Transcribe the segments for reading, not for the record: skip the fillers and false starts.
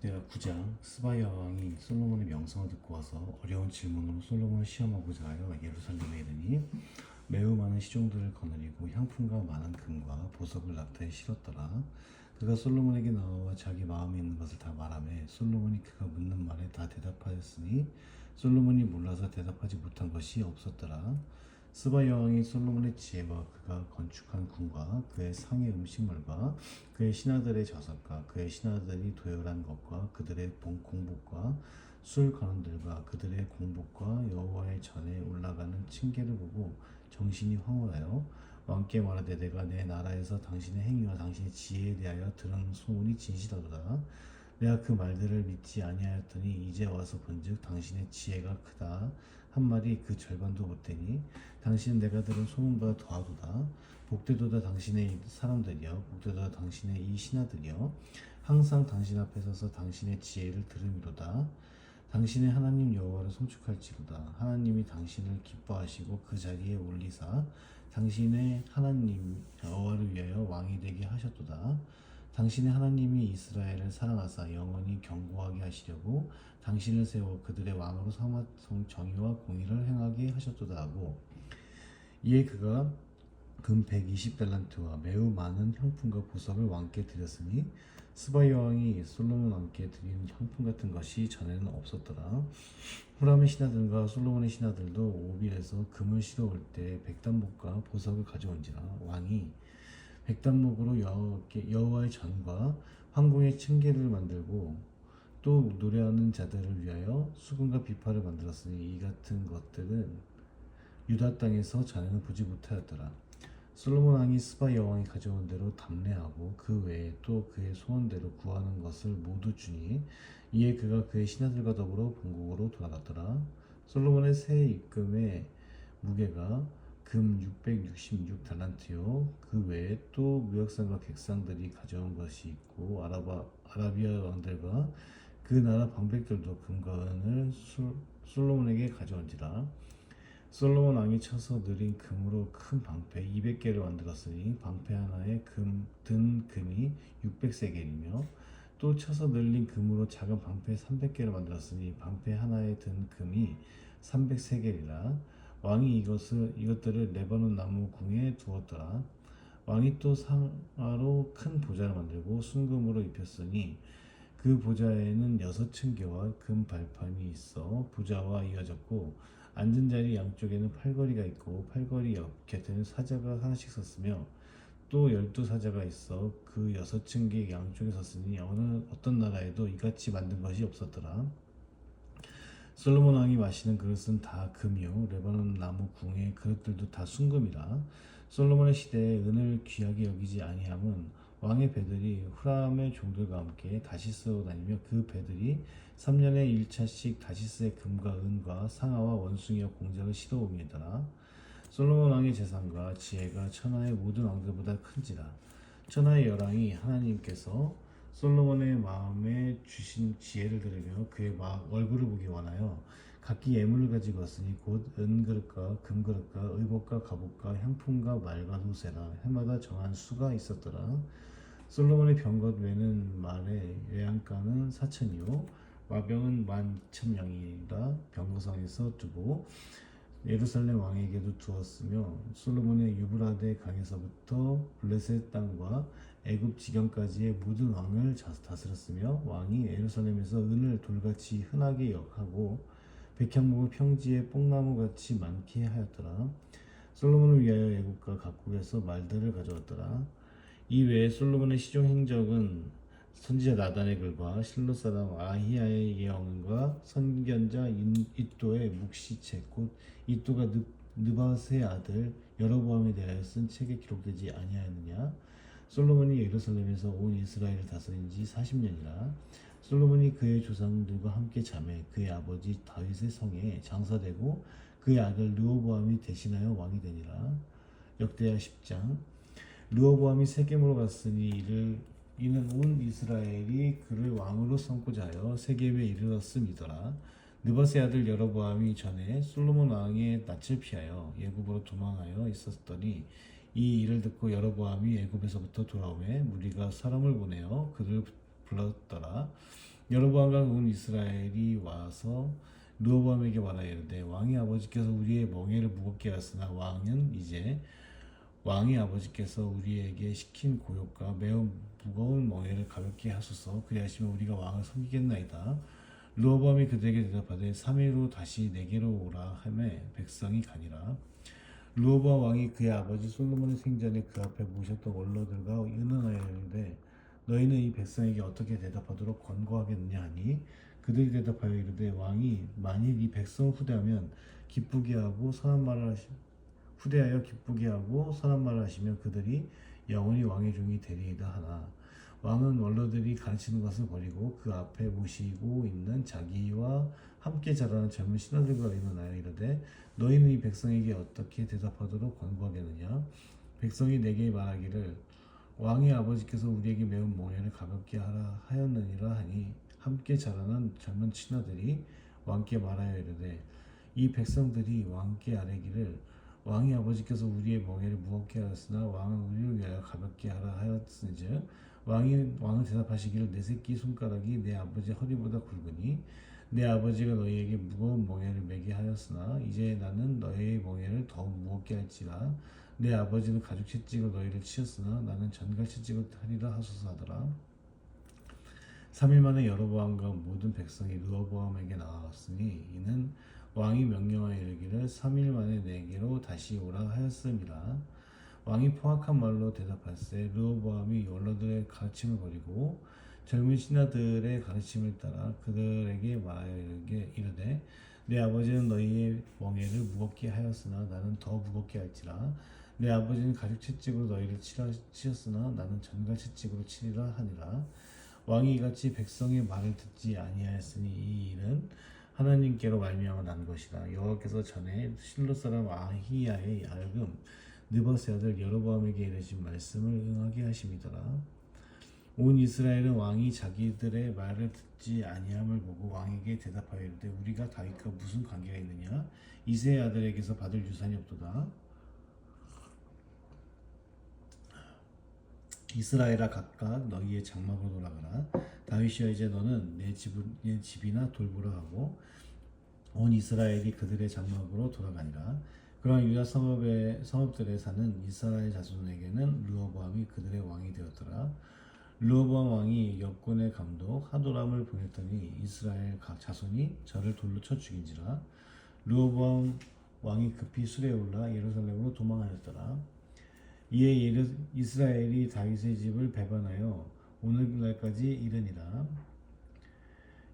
내가 9장 스바야 왕이 솔로몬의 명성을 듣고 와서 어려운 질문으로 솔로몬을 시험하고자 하여 예루살렘에 이르니 매우 많은 시종들을 거느리고 향품과 많은 금과 보석을 낙타에 실었더라. 그가 솔로몬에게 나와 자기 마음에 있는 것을 다 말하매 솔로몬이 그가 묻는 말에 다 대답하였으니 솔로몬이 몰라서 대답하지 못한 것이 없었더라. 스바 여왕이 솔로몬의 지혜와 그가 건축한 궁과 그의 상의 음식물과 그의 신하들의 저석과 그의 신하들이 도열한 것과 그들의 공복과 술 관원들과 그들의 공복과 여호와의 전에 올라가는 층계를 보고 정신이 황홀하여 왕께 말하되 내가 내 나라에서 당신의 행위와 당신의 지혜에 대하여 들은 소문이 진실하도다. 내가 그 말들을 믿지 아니하였더니 이제 와서 본즉 당신의 지혜가 크다 한 말이 그 절반도 못되니 당신은 내가 들은 소문보다 더하도다. 복되도다 당신의 사람들이여 복되도다 당신의 이 신하들이여 항상 당신 앞에 서서 당신의 지혜를 들음이로다. 당신의 하나님 여호와를 송축할지로다. 하나님이 당신을 기뻐하시고 그 자리에 올리사 당신의 하나님 여호와를 위하여 왕이 되게 하셨도다. 당신의 하나님이 이스라엘을 사랑하사 영원히 견고하게 하시려고 당신을 세워 그들의 왕으로 삼아 정의와 공의를 행하게 하셨도다 하고 이에 그가 금 120달란트와 매우 많은 향품과 보석을 왕께 드렸으니 스바 여왕이 솔로몬 왕께 드린 향품 같은 것이 전에는 없었더라. 후람의 신하들과 솔로몬의 신하들도 오빌에서 금을 실어올 때 백단목과 보석을 가져온지라. 왕이 백단목으로 여호와의 전과 황궁의 층계를 만들고 또 노래하는 자들을 위하여 수금과 비파를 만들었으니 이 같은 것들은 유다 땅에서 자네는 보지 못하였더라. 솔로몬 왕이 스바 여왕이 가져온 대로 담례하고 그 외에 또 그의 소원대로 구하는 것을 모두 주니 이에 그가 그의 신하들과 더불어 본국으로 돌아갔더라. 솔로몬의 새 입금의 무게가 금 666달란트요 그 외에 또 무역상과 객상들이 가져온 것이 있고 아라비아 왕들과 그 나라 방백들도 금과 은을 솔로몬에게 가져온지라. 솔로몬 왕이 쳐서 느린 금으로 큰 방패 200개를 만들었으니 방패 하나에 든 금이 600세겔이며 또 쳐서 늘린 금으로 작은 방패 300개를 만들었으니 방패 하나에 든 금이 300세겔이라. 왕이 이것들을 레바논 나무 궁에 두었더라. 왕이 또 상아로 큰 보좌를 만들고 순금으로 입혔으니 그 보좌에는 6층계와 금 발판이 있어 보좌와 이어졌고 앉은 자리 양쪽에는 팔걸이가 있고 팔걸이 옆 곁에는 사자가 하나씩 섰으며 또 12사자가 있어 그 6층계 양쪽에 섰으니 어떤 나라에도 이같이 만든 것이 없었더라. 솔로몬 왕이 마시는 그릇은 다 금이요 레바논 나무 궁의 그릇들도 다 순금이라. 솔로몬의 시대에 은을 귀하게 여기지 아니함은 왕의 배들이 후람의 종들과 함께 다시스로 다니며 그 배들이 3년에 1차씩 다시스의 금과 은과 상아와 원숭이와 공작을 실어옵니다라. 솔로몬 왕의 재산과 지혜가 천하의 모든 왕들보다 큰지라. 천하의 열왕이 하나님께서 솔로몬의 마음에 주신 지혜를 들으며 그의 얼굴을 보기 원하여 각기 예물을 가지고 왔으니 곧 은그릇과 금그릇과 의복과 갑옷과 향품과 말과 노새라. 해마다 정한 수가 있었더라. 솔로몬의 병것 외는 말의 외양간은 4천이요 마병은 12,000명이라 병거성에서 두고 예루살렘 왕에게도 두었으며 솔로몬의 유브라데 강에서부터 블레셋 땅과 애굽 지경까지의 모든 왕을 다스렸으며 왕이 예루살렘에서 은을 돌같이 흔하게 역하고 백향목을 평지에 뽕나무같이 많게 하였더라. 솔로몬을 위하여 애굽과 각국에서 말들을 가져왔더라. 이 외에 솔로몬의 시종 행적은 선지자 나단의 글과 실로 사람 아히야의 예언과 선견자 이또의 묵시책 곧 이또가 느밧의 아들 여로보암에 대하여 쓴 책에 기록되지 아니하였느냐. 솔로몬이 예루살렘에서 온 이스라엘을 다스린 지 40년이라. 솔로몬이 그의 조상들과 함께 자매 그의 아버지 다윗의 성에 장사되고 그의 아들 르호보암이 대신하여 왕이 되니라. 역대하 10장. 르호보암이 세겜으로 갔으니 이는 온 이스라엘이 그를 왕으로 삼고자 하여 세겜에 이르렀음이더라. 느밧의 아들 여로보암이 전에 솔로몬 왕의 낯을 피하여 애굽으로 도망하여 있었더니 이 일을 듣고 여로보암이 애굽에서부터 돌아오매 무리가 사람을 보내어 그를 불렀더라. 여로보암과 온 이스라엘이 와서 르호보암에게 말하여 이르되 왕의 아버지께서 우리의 멍에를 무겁게 하였으나 왕의 아버지께서 우리에게 시킨 고욕과 매우 무거운 멍에를 가볍게 하소서. 그리하시면 우리가 왕을 섬기겠나이다. 르호보암이 그들에게 대답하되 3일 후 다시 내게로 오라 하매 백성이 가니라. 르호보암 왕이 그의 아버지 솔로몬의 생전에 그 앞에 모셨던 원로들과 의논하여 이르되 너희는 이 백성에게 어떻게 대답하도록 권고하겠느냐 하니 그들이 대답하여 이르되 왕이 만일 이 백성을 후대하여 기쁘게 하고 선한 말을 하시면 그들이 영원히 왕의 종이 되리이다 하나 왕은 원로들이 가르치는 것을 버리고 그 앞에 모시고 있는 자기와 함께 자라는 젊은 신하들과 의논하여 이르되 너희는 이 백성에게 어떻게 대답하도록 권고하겠느냐. 백성이 내게 말하기를 왕의 아버지께서 우리에게 매운 멍에를 가볍게 하라 하였느니라 하니 함께 자라는 젊은 신하들이 왕께 말하여 이르되 이 백성들이 왕께 아뢰기를 왕의 아버지께서 우리의 멍에를 무겁게 하였으나 왕은 우리를 위하여 가볍게 하라 하였으니즉 왕은 대답하시기를 내 새끼 손가락이 내 아버지 허리보다 굵으니 내 아버지가 너희에게 무거운 멍에를 매게 하였으나 이제 나는 너희의 멍에를 더욱 무겁게 할지라. 내 아버지는 가죽 채찍으로 너희를 치었으나 나는 전갈 채찍으로 하리라 하소서 하더라. 3일 만에 여로보암과 모든 백성이 르호보암에게 나아갔으니 이는 왕이 명령하여 이르기를 3일 만에 내게로 다시 오라 하였음이라. 왕이 포악한 말로 대답할세 르호보암이 원로들의 가르침을 버리고 젊은 신하들의 가르침을 따라 그들에게 말하여 이르되 내 아버지는 너희의 멍에를 무겁게 하였으나 나는 더 무겁게 할지라. 내 아버지는 가죽 채찍으로 너희를 치었으나 나는 전갈 채찍으로 치리라 하니라. 왕이 이같이 백성의 말을 듣지 아니하였으니 이 일은 하나님께로 말미암아 난 것이라. 여호와께서 전에 실로 사람 아히야의 알금 느바세 아들 여로보암에게 이르신 말씀을 응하게 하심이더라. 온 이스라엘은 왕이 자기들의 말을 듣지 아니함을 보고 왕에게 대답하여 이르되 우리가 다윗과 무슨 관계가 있느냐. 이새의 아들에게서 받을 유산이 없도다. 이스라엘아 각각 너희의 장막으로 돌아가라. 다윗이여 이제 너는 내 집이나 돌보라 하고 온 이스라엘이 그들의 장막으로 돌아가니라. 그러나 유다 성읍들에 사는 이스라엘 자손에게는 르호보암이 그들의 왕이 되었더라. 르호보암 왕이 역군의 감독 하도람을 보냈더니 이스라엘 각 자손이 저를 돌로 쳐 죽인지라. 르호보암 왕이 급히 수레에 올라 예루살렘으로 도망하였더라. 이에 이스라엘이 다윗의 집을 배반하여 오늘날까지 이르니라.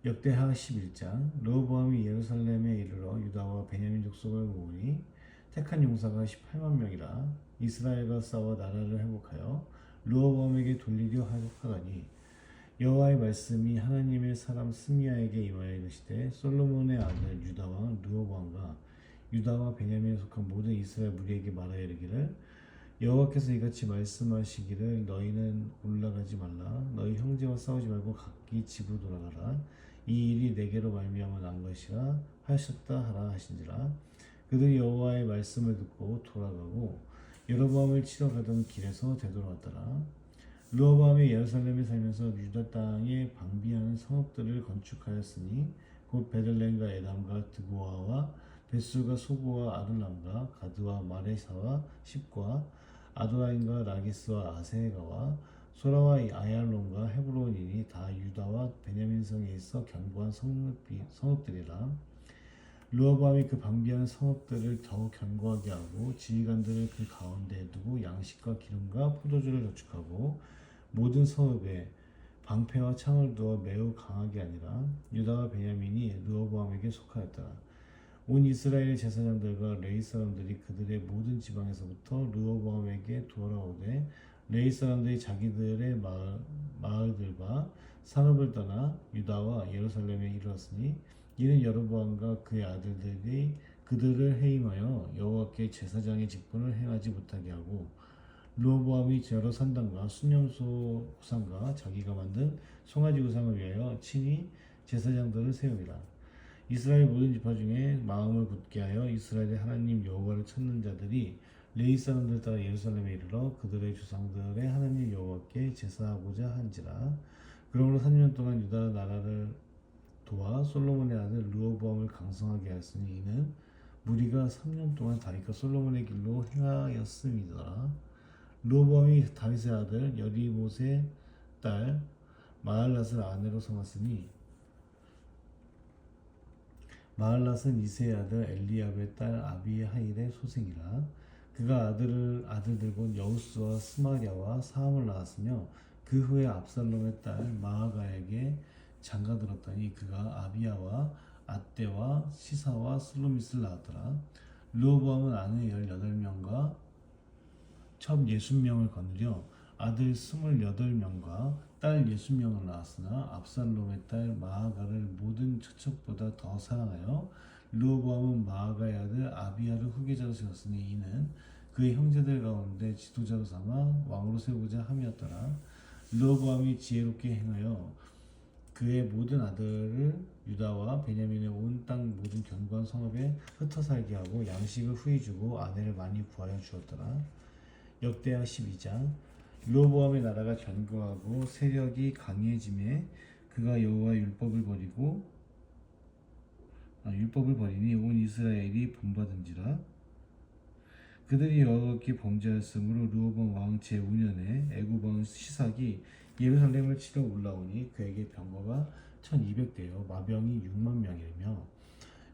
역대하 11장. 르호보암이 예루살렘에 이르러 유다와 베냐민 족속을 모으니 택한 용사가 18만 명이라. 이스라엘과 싸워 나라를 회복하여 르호보암에게 돌리려 하더니 여호와의 말씀이 하나님의 사람 스미야에게 임하여 이르시되 솔로몬의 아들 유다 왕 르호보암과 유다와 베냐민에 속한 모든 이스라엘 무리에게 말하여 이르기를 여호와께서 이같이 말씀하시기를 너희는 올라가지 말라. 너희 형제와 싸우지 말고 각기 집으로 돌아가라. 이 일이 내게로 말미암아 난 것이라 하셨다 하라 하신지라. 그들이 여호와의 말씀을 듣고 돌아가고 여로보암을 치러 가던 길에서 되돌아왔더라. 르호보암이 예루살렘에 살면서 유다 땅에 방비하는 성읍들을 건축하였으니 곧 베들레헴과 에담과 드고아와 벳술과 소고와 아둘람과 가드와 마레사와 십과 아도라임과 라기스와 아세가와 소라와 아얄론과 헤브론이니 다 유다와 베냐민 성에 있어 견고한 성읍들이라. 르호보암이 그 방비한 성읍들을 더욱 견고하게 하고 지휘관들을 그 가운데에 두고 양식과 기름과 포도주를 저축하고 모든 성읍에 방패와 창을 두어 매우 강하게 하니라. 유다와 베냐민이 르호보암에게 속하였더라. 온 이스라엘 제사장들과 레위 사람들이 그들의 모든 지방에서부터 르호보암에게 돌아오되 레위 사람들이 자기들의 마을들과 산업을 떠나 유다와 예루살렘에 이르렀으니 이는 여로보암과 그의 아들들이 그들을 해임하여 여호와께 제사장의 직분을 행하지 못하게 하고 르호보암이 여러 산당과 순념소 우상과 자기가 만든 송아지 우상을 위하여 친히 제사장들을 세우니라. 이스라엘 모든 지파 중에 마음을 굳게 하여 이스라엘의 하나님 여호와를 찾는 자들이 레위 사람들 따라 예루살렘에 이르러 그들의 조상들의 하나님 여호와께 제사하고자 한지라. 그러므로 3년 동안 유다 나라를 도와 솔로몬의 아들 르호보암을 강성하게 하였으니 이는 무리가 3년 동안 다윗과 솔로몬의 길로 행하였음이더라. 르호보암이 다윗의 아들 여리못의 딸 마할랏을 아내로 삼았으니 마할랏은 이새의 아들 엘리압의 딸 아비하일의 소생이라. 그가 아들들 곧 여우스와 스마랴와 사함을 낳았으며 그 후에 압살롬의 딸 마아가에게 장가들었더니 그가 아비야와 아떼와 시사와 슬로밋을 낳았더라. 르호보암은 아내 18명과 첩 60명을 거느려 아들 28명과 딸 60명을 낳았으나 압살롬의 딸 마아가를 모든 처첩보다 더 사랑하여 르호보암은 마아가의 아들 아비야를 후계자로 세웠으니 이는 그의 형제들 가운데 지도자로 삼아 왕으로 세우고자 함이었더라. 르호보암이 지혜롭게 행하여 그의 모든 아들을 유다와 베냐민의 온 땅 모든 견고한 성읍에 흩어 살게 하고 양식을 후히 주고 아내를 많이 구하여 주었더라. 역대하 12장. 르호보암의 나라가 견고하고 세력이 강해짐에 그가 여호와의 율법을 버리니 온 이스라엘이 본받은지라. 그들이 여호와께 범죄하였으므로 르호보암 왕 제5년에 애굽 왕 시삭이 예루살렘을 치러 올라오니 그에게 병거가 1200대여 마병이 6만 명이며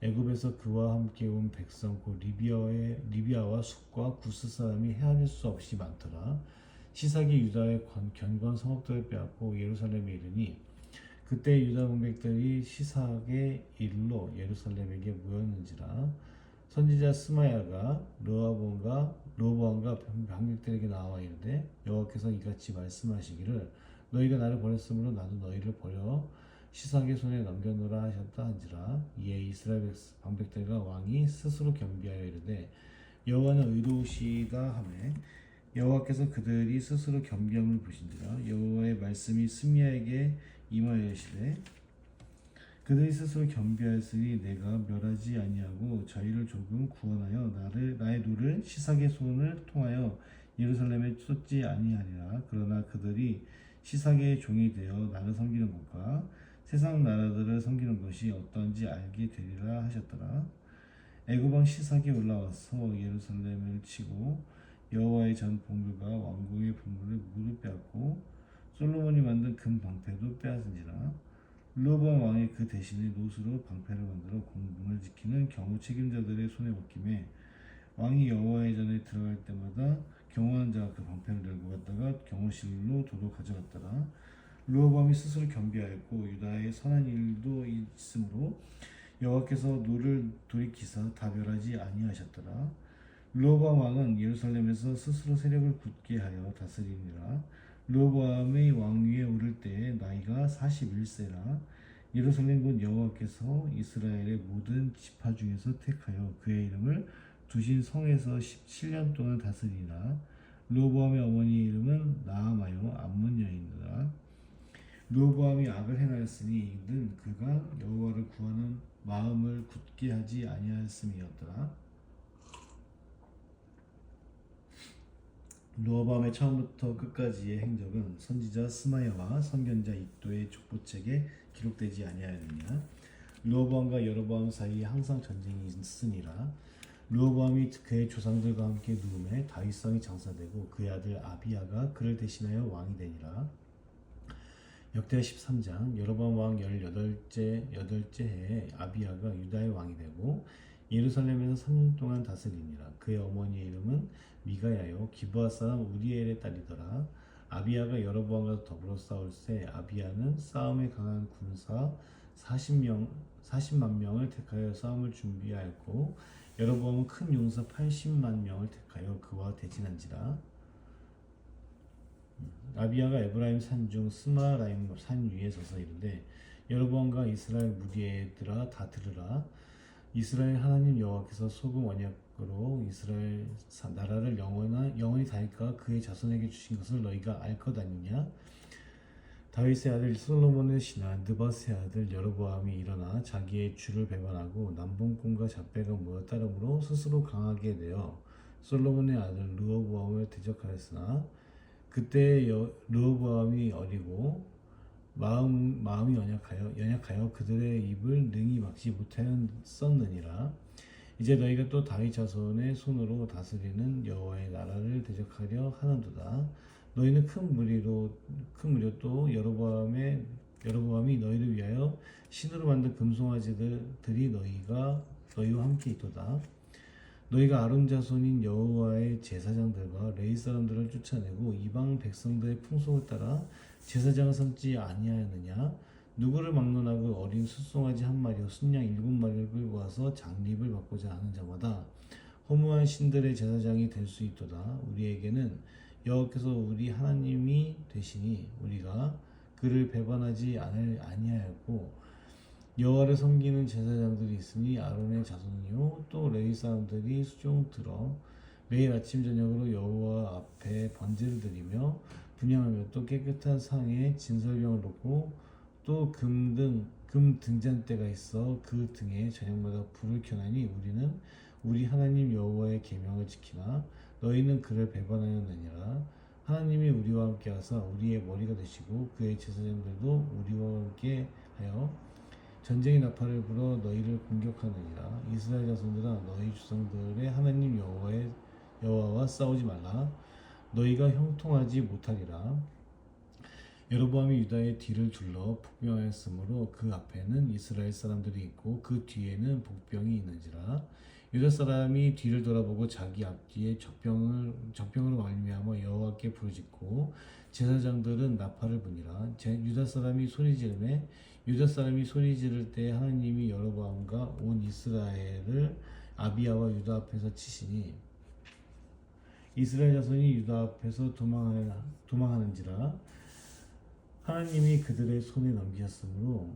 애굽에서 그와 함께 온 백성 곧 리비아와 숲과 구스 사람이 헤아릴 수 없이 많더라. 시삭이 유다의 견고한 성읍들을 빼앗고 예루살렘에 이르니 그때 유다 문백들이 시삭의 일로 예루살렘에게 모였는지라. 선지자 스마야가 르호보암과 병력들에게 나와 이르되 여호와께서 이같이 말씀하시기를 너희가 나를 버렸으므로 나도 너희를 버려 시삭의 손에 넘겨놓으라 하셨다 한지라. 이에 이스라엘 방백들과 왕이 스스로 겸비하여 이르되 여호와는 의로우시다 하매 여호와께서 그들이 스스로 겸비함을 보신지라. 여호와의 말씀이 스미야에게 임하여시되 그들이 스스로 겸비하였으니 내가 멸하지 아니하고 저희를 조금 구원하여 나의 노를 시삭의 손을 통하여 예루살렘에 쏟지 아니하리라. 그러나 그들이 시삭의 종이 되어 나를 섬기는 것과 세상 나라들을 섬기는 것이 어떤지 알게 되리라 하셨더라. 애굽 왕 시삭이 올라와서 예루살렘을 치고 여호와의 전 보물과 왕궁의 보물을 모두 빼앗고 솔로몬이 만든 금 방패도 빼앗은지라. 르호보암 왕이 그 대신에 노수로 방패를 만들어 공궁을 지키는 경호 책임자들의 손에 맡기매 왕이 여호와의 전에 들어갈 때마다 경호하는 자가 그 방패를 들고 갔다가 경호실로 도로 가져갔더라. 르호보암이 스스로 겸비하였고 유다의 선한 일도 있으므로 여호와께서 노를 돌이키사 다 멸하지 아니하셨더라. 르호보암 왕은 예루살렘에서 스스로 세력을 굳게 하여 다스리니라. 르호보암의 왕위에 오를 때에 나이가 41세라. 예루살렘 곧 여호와께서 이스라엘의 모든 지파 중에서 택하여 그의 이름을 두신 성에서 17년 동안 다스리니라. 르호보암의 어머니의 이름은 나아마요 암몬 여인이라. 르호보암이 악을 행하였으니 이는 그가 여호와를 구하는 마음을 굳게 하지 아니하였음이었더라. 르호보암의 처음부터 끝까지의 행적은 선지자 스마야와 선견자 iddo의 족보책에 기록되지 아니하였느냐. 르호보암과 여로보암 사이에 항상 전쟁이 있으니라. 르호보암이 그의 조상들과 함께 누움에 다윗성이 장사되고 그의 아들 아비야가 그를 대신하여 왕이 되니라. 역대하 13장. 여로보암 왕 18째 해에 아비야가 유다의 왕이 되고 예루살렘에서 3년 동안 다스리니라. 그의 어머니의 이름은 미가야요 기브아 사람 우리엘의 딸이더라. 아비야가 여로보암과 더불어 싸울 때 아비야는 싸움에 강한 군사 40만 명을 택하여 싸움을 준비하였고 여로보암은 큰 용사 80만 명을 택하여 그와 대진한지라. 아비야가 에브라임 산중 스마라임 산 위에 서서 이르되 여로보암과 이스라엘 무리들아 다 들으라. 이스라엘 하나님 여호와께서 소금 언약으로 이스라엘 나라를 영원히 다윗과 그의 자손에게 주신 것을 너희가 알 것 아니냐. 다윗의 아들 솔로몬의 신하 느밧의 아들 여로보암이 일어나 자기의 주를 배반하고 남봉꾼과 잡배가 모여 따름으로 스스로 강하게 되어 솔로몬의 아들 르호보암을 대적하였으나 그때 르호보암이 어리고 마음이 연약하여 그들의 입을 능히 막지 못하였었느니라. 이제 너희가 또 다윗 자손의 손으로 다스리는 여호와의 나라를 대적하려 하는도다. 너희는 큰 무리로 또 여로보암이 너희를 위하여 신으로 만든 금송아지들이 너희와 함께 있도다. 너희가 아론 자손인 여호와의 제사장들과 레위 사람들을 쫓아내고 이방 백성들의 풍속을 따라 제사장을 삼지 아니하였느냐? 누구를 막론하고 어린 숫송아지 한 마리와 순양 7마리를 끌고 와서 장립을 받고자 하는 자마다 허무한 신들의 제사장이 될 수 있도다. 우리에게는 여호와께서 우리 하나님이 되시니 우리가 그를 배반하지 아니하였고 여호와를 섬기는 제사장들이 있으니 아론의 자손이요 또 레위 사람들이 수종 들어 매일 아침 저녁으로 여호와 앞에 번제를 드리며 분향하며 또 깨끗한 상에 진설병을 놓고 또 금 등잔대가 있어 그 등에 저녁마다 불을 켜나니 우리는 우리 하나님 여호와의 계명을 지키나 너희는 그를 배반하였느니라. 하나님이 우리와 함께 하사 우리의 머리가 되시고 그의 제사장들도 우리와 함께 하여 전쟁의 나팔을 불어 너희를 공격하느니라. 이스라엘 자손들아 너희 조상들의 하나님 여호와와 싸우지 말라. 너희가 형통하지 못하리라. 여로보암이 유다의 뒤를 둘러 복병하였으므로 그 앞에는 이스라엘 사람들이 있고 그 뒤에는 복병이 있는지라. 유다 사람이 뒤를 돌아보고 자기 앞뒤에 적병으로 말미암아 여호와께 부르짖고 제사장들은 나팔을 부니라. 유다 사람이 소리 지를 때 하나님이 여로보암과 온 이스라엘을 아비야와 유다 앞에서 치시니 이스라엘 자손이 유다 앞에서 도망하는지라. 하나님이 그들의 손에 넘기셨으므로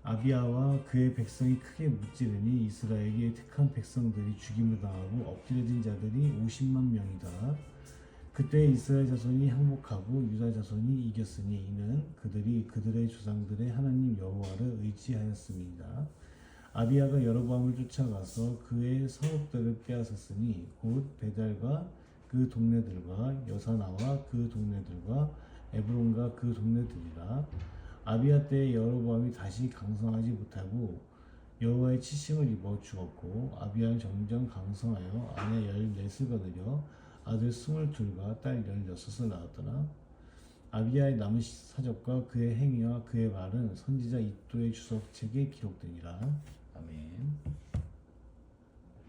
아비야와 그의 백성이 크게 무찌르니 이스라엘에게 택한 백성들이 죽임을 당하고 엎드려진 자들이 50만 명이다. 그때 이스라엘 자손이 항복하고 유다 자손이 이겼으니 이는 그들이 그들의 조상들의 하나님 여호와를 의지하였습니다. 아비야가 여로보암을 쫓아가서 그의 성읍들을 빼앗았으니 곧 베달과 그 동네들과 여사나와 그 동네들과 에브론과 그 동네들이라. 아비야 때에 여로보암이 다시 강성하지 못하고 여호와의 치심을 입어 죽었고 아비야는 점점 강성하여 아내 14을 거느려 아들 22과 딸 16을 낳았더라. 아비야의 남은 사적과 그의 행위와 그의 말은 선지자 이도의 주석책에 기록되니라. 아멘.